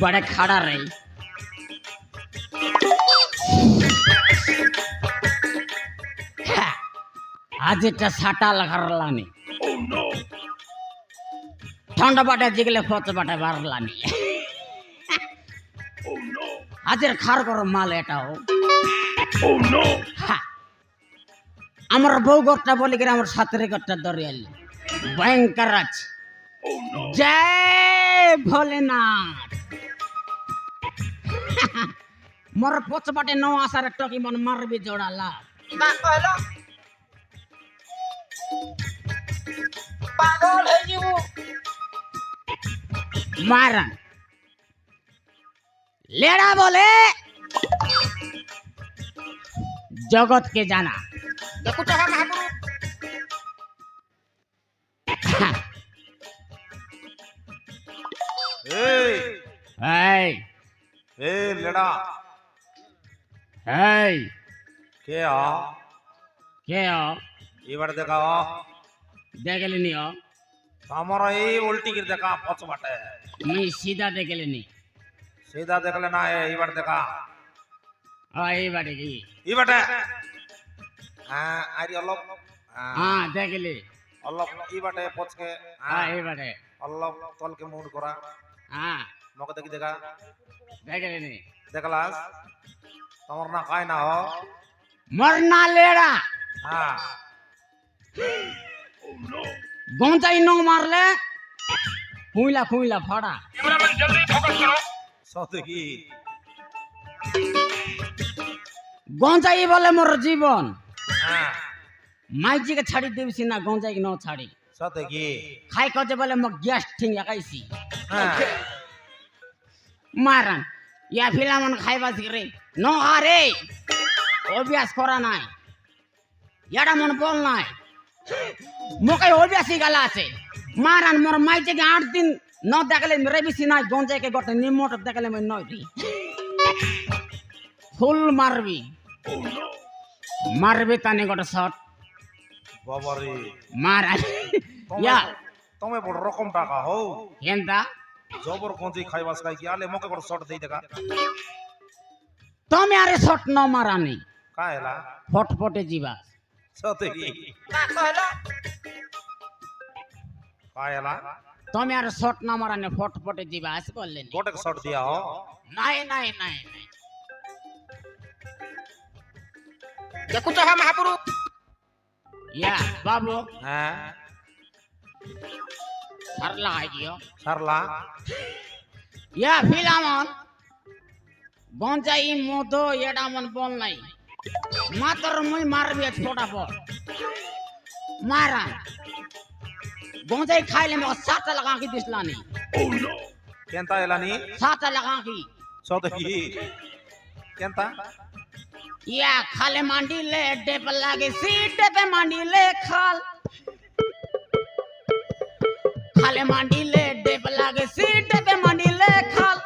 बड़े खड़ा रही आज एक साटा लगानी ठंडा बाटे जिगले फोच बाटे बारलानी आज खार करो माल एटा हो আমার বউ গটটা বলি করে আমার সাথে গটটা দরিয়ালি ভয়ঙ্কর আছে জয় ভোলেনাথ মোর পছবাটে ন আসার টকি মন মারবি জোড়ালা না কইলো পাগল হয়ে যাব মারা লেড়া বলে জগৎ কে জানা দেখো টাকা মহাপুরু এই এই এই লেডা এই কে কে এবার দেখাও দেখলেনি আমার এই উল্টি করে দেখা পছ বাটে আমি সিধা দেখলেনি सीधा देख लेना है इबार देखा এই বাড়ি কি ई बाटे हां आरी अल्लाह হ্যাঁ দেখলি अल्लाह ई बाटे पछ के এই বাড়ি अल्लाह तल के मुंड करा হ্যাঁ मको देखी देखा দেখলেনি देखलास तमर ना काय ना हो মরনা লেড়া हां গঞ্জাই ন মারলে খুইলা খুইলা ফাড়া सौदगी গঞ্জাই বলে মোর জীবন हां মাইজিকে ছাড়ি দেবছি না গঞ্জাই ন ছাড়ি सौदगी খাই কজে বলে মো গ্যাস ঠিক লাগাইছি हां মারান ইয়া ফিলামন খাইবা শিখরে ন আরে অভ্যাস করা নাই ইয়াটা মন বল নাই মোকে অভ্যাসই গালা আছে মারান মোর মাইজিকে 8 দিন ন দেখলে মেরে বেশি নাই গঞ্জাইকে গটে নিমট দেখলে মই নয় দি ফুল মারবি মারবে তানে গটে শট बाबा रे মারা ইয়া तमे बड़ रकम टाका हो কেনটা जबर कोंजी खाइबास खाइ कि आले मके बड़ शॉट देई देखा তুমি আরে শট ন মারানি काहेला ফটফটে জিবা सौदगी না কইলো काहेला তুমি আর শট ন মারানি ফটফটে জিবা আস বললেন गोटे शॉट दिया हो নাই নাই নাই নাই দেখুছো হ্যাঁ মহাপুরু ইয়া বাবু হ্যাঁ সার লাগাই দিও সারলা ইয়া ফিলামন গঞ্জাই মতো এটা মন বল নাই মাত্র মুই মারবি ছোটা পর মারা গঞ্জাই খাইলে মো সাতটা লাগা কি দিসলানি কেনতা এলানি সাতটা লাগা কি সতকি কেনতা ইয়া খালে মান্ডিলে ডেপ লাগে সিট ডেপে মান্ডিলে খাল খালে মান্ডিলে ডেপ লাগে সিট ডেপে মান্ডিলে খাল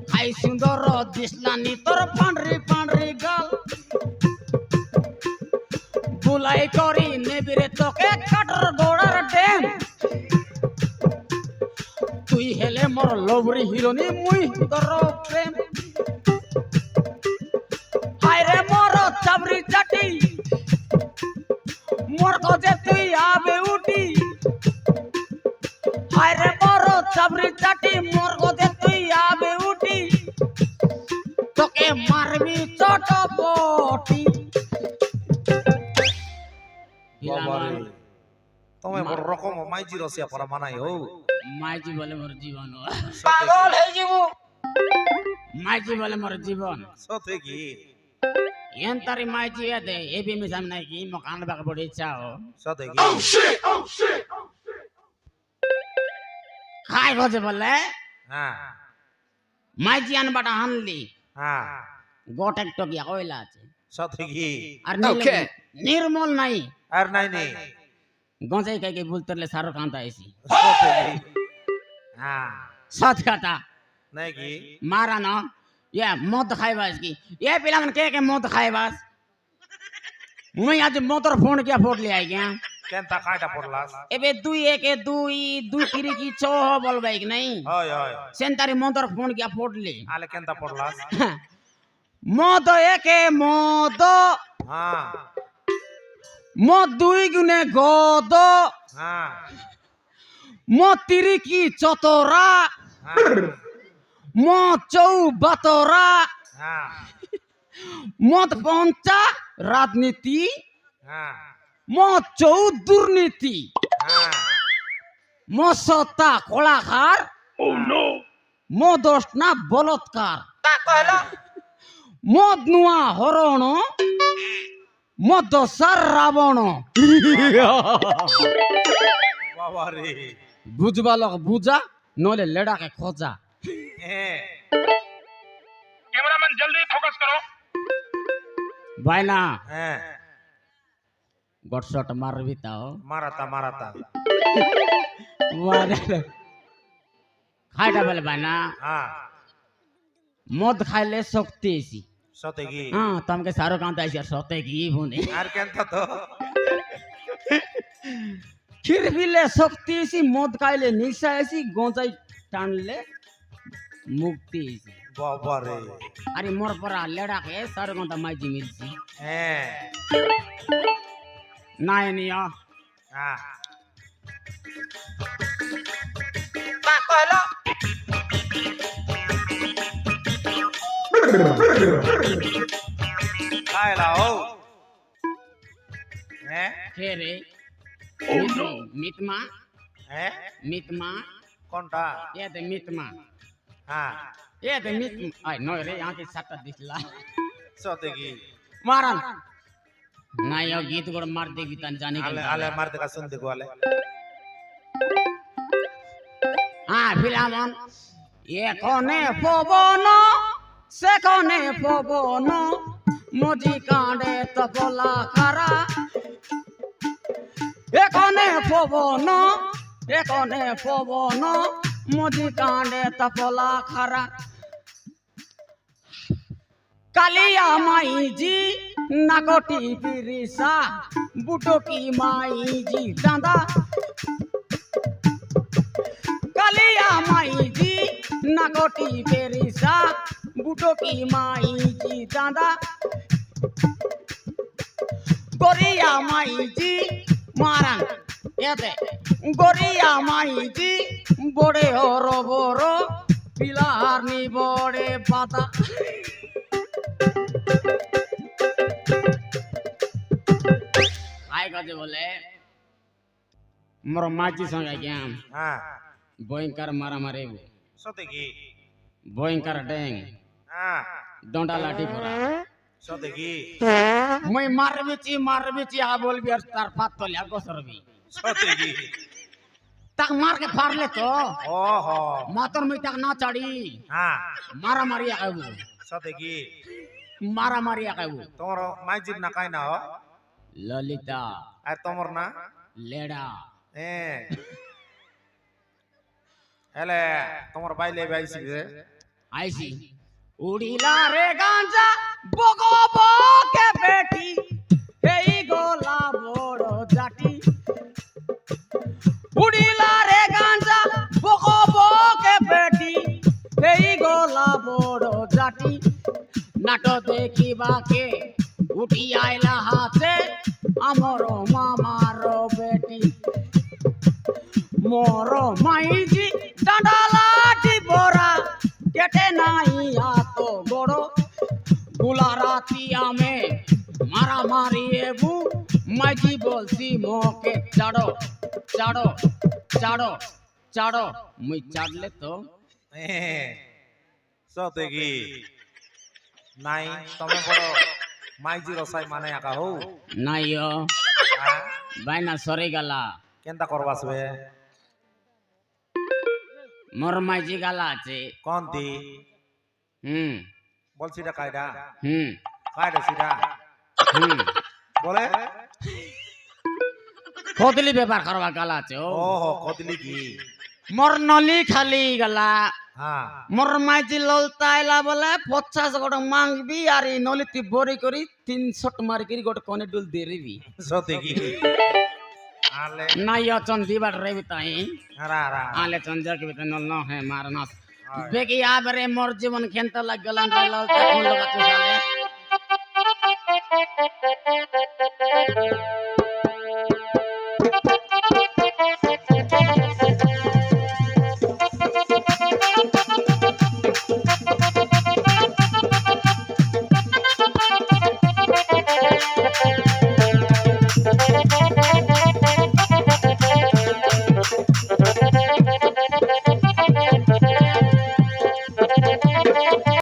খাই সুন্দর দিসলানি তোর পান্ডরি পান্ডরি গাল বুলাই করি নেবিরে তোকে কাটর গোড়ার ডেম তুই হেলে মোর লবরি হিরোনি মুই তোর প্রেম হায়রে মোর চাবরি চাটি মোর গজে তুই আবে উঠি হায়রে মোর চাবরি চাটি মোর গজে তুই আবে উঠি তোকে মারবি চটপটি বাবারে তুমি বড় রকম মাইজি রসিয়া পরা মানাই হো মাইজি বলে মোর জীবন পাগল হয়ে যাবো মাইজি বলে মোর জীবন সতকি ಎಂತಾರಿ ಮಾಹಿತಿ ಅದೇ ಎ ಬಿ ಮಿ ಸಾಮ್ನಾಗಿ ಮಕಾನ ಬಾಗ ಬಡಿ ಚಾओ সতকি খাই গজে বলে হ্যাঁ মাইজি আন বাটা হানলি হ্যাঁ গোটেক টকিয়া কইলা আছে সতকি আর নির্মল নাই আর নাই নেই গঞ্জাই কাইকে বলতরলে সারো কান্তা আইছি সতকি হ্যাঁ সত কথা নাকি মারা না ইয়া মদ খাইবাস কি এ পিলা मन के মদ খাইবাস মুই আজ মদর ফোন কিয়া ফোটলি আই গয়া কেনতা কাটা পড়লাস এবে দুই একে দুই দুই কিরি কি ছ বলবাই কি নাই হয় হয় সেন্তারি মদর ফোন কিয়া ফোটলি আলে কেনতা পড়লাস মদ একে মদ হ্যাঁ মদ দুই গুনে গদ হ্যাঁ মদ তিরি কি চতরা হ্যাঁ মদ চৌ বাতরা হ্যাঁ মদ পঞ্চা রাজনীতি হ্যাঁ মদ চৌ দুর্নীতি হ্যাঁ মসতা কলাকার মদস না বলৎকার তা কইলো মদ নুয়া হরণ মদ সার রাবণ বাবারে বুঝবা লোক বুঝা নলে লেডাকে খোঁজা হ্যাঁ कैमरामैन जल्दी फोकस करो ভাই না হ্যাঁ গটশট মারবি তাও মারাতা মারাতা খাইটা বলে ভাই না হ্যাঁ মদ খাইলে শক্তি এসি সতকি হ্যাঁ তোমাকে সারো কান্ত আইসি আর সতে কি ভুনে আর কেনতা তো ক্ষীর পিলে শক্তি এসি মদ খাইলে নিশা এসি গোঁজাই টানলে মুক্তি এসি বাবারে আরে মোর পরা লেডাকে সারো কান্ত মাইজি মিলছি হ্যাঁ নাই নিয়া হ্যাঁ তা কইলো খাইলা ও হ্যাঁ ফেরে মিতমা হ্যাঁ মিতমা কোনটা এতে মিতমা হ্যাঁ এতে মিতমা আই নয় রে আঁকে সাতটা দিছলা সতকি মারান নাই ও গীত গোড় মার দেখবি তান জানি আলে আলে মার দেখা শুন দেখো আলে হ্যাঁ ফিলামন এখনে পবন সেখনে পবন মজি কাঁডে তপলা খারা এখনে পবন মজি কাঁডে তপলা খারা কালিয়া মাইজি নাগটি পিরিসা বুটকি মাইজি দাদা কালিয়া মাইজি নাগটি পিরিসা বুটকি মাইজি দাদা গরিয়া মাইজি মারান এতে গরিয়া মাইজি বড়ে হর বড় পিলার নি বড়ে পাতা বাজে বলে মোর মাঝি সঙ্গে গেম হ্যাঁ ভয়ঙ্কর মারামারি সত্যি কি ভয়ঙ্কর ড্যাং হ্যাঁ ডন্ডা লাঠি পড়া সত্যি কি মই মারবিছি আ বলবি আর তার ফাত তলিয়া গসরবি সত্যি কি তাক মারকে ফারলে তো ওহো মাতর মই তাক না চাড়ি হ্যাঁ মারামারি আইবো সত্যি কি মারামারি আইবো তোমার মাইজির না কাই না ললিতা আর তোমার না লেডা হেলে তোমার বাইলে বাইছি রে আইসি উড়িলা রে গাঞ্জা বগো বকে বেটি এই গোলা বড় জাটি উড়িলা রে গাঞ্জা বগো বকে বেটি এই গোলা বড় জাটি নাটো দেখিবাকে উঠি আইলা হাতে আমর মামার বেটি মোর মাইজি ডাঁডা লাঠি পরা কেটে নাই আত বড় গুলা রাতি আমে মারামারি এবু মাইজি বলছি মোকে চাড়ো চাড়ো চাড়ো চাড়ো মুই চাড়লে তো সত্যি কি নাই তুমি বড় মাইজি রসাই মানে আকা হো নাইও বাইনা সরে গেলা কেনটা করবাসবে মোর মাইজি গালা আছে কোন দি হুম বলছি এটা কায়দা হুম কায়দা সিটা হুম বলে কদলি ব্যাপার করবা গালা আছে ও ওহো কদলি কি মোর নলি খালি গলা হ্যাঁ মোর মাইজি ললতাইলা বলে 50 গোটা মাংবি আর এই নলি তুই বড়ি করি 300 মারি করি গোটা কোনে ডুল দেরিবি সত্যি কি আলে নাই অচন দিবার রেবি তাই রা রা আলে চঞ্জা के भीतर नल न है मारना बेकी आबरे मोर जीवन खेंत लग गलन रे ललता कोन लगा तू साले